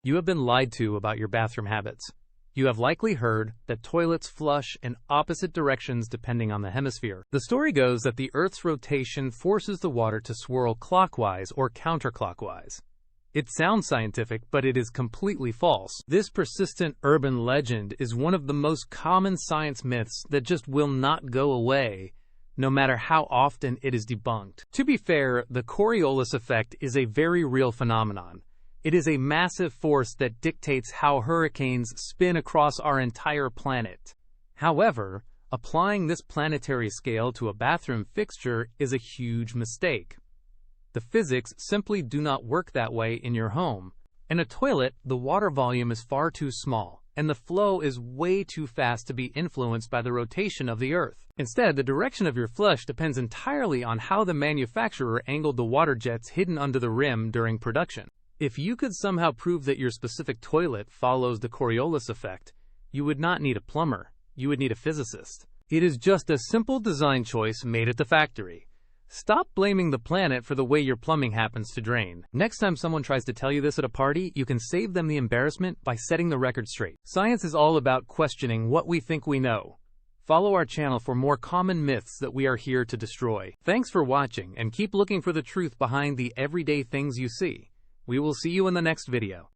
You have been lied to about your bathroom habits. You have likely heard that toilets flush in opposite directions depending on the hemisphere. The story goes that the Earth's rotation forces the water to swirl clockwise or counterclockwise. It sounds scientific, but it is completely false. This persistent urban legend is one of the most common science myths that just will not go away, no matter how often it is debunked. To be fair, the Coriolis effect is a very real phenomenon. It is a massive force that dictates how hurricanes spin across our entire planet. However, applying this planetary scale to a bathroom fixture is a huge mistake. The physics simply do not work that way in your home. In a toilet, the water volume is far too small, and the flow is way too fast to be influenced by the rotation of the Earth. Instead, the direction of your flush depends entirely on how the manufacturer angled the water jets hidden under the rim during production. If you could somehow prove that your specific toilet follows the Coriolis effect, you would not need a plumber, you would need a physicist. It is just a simple design choice made at the factory. Stop blaming the planet for the way your plumbing happens to drain. Next time someone tries to tell you this at a party, you can save them the embarrassment by setting the record straight. Science is all about questioning what we think we know. Follow our channel for more common myths that we are here to destroy. Thanks for watching, and keep looking for the truth behind the everyday things you see. We will see you in the next video.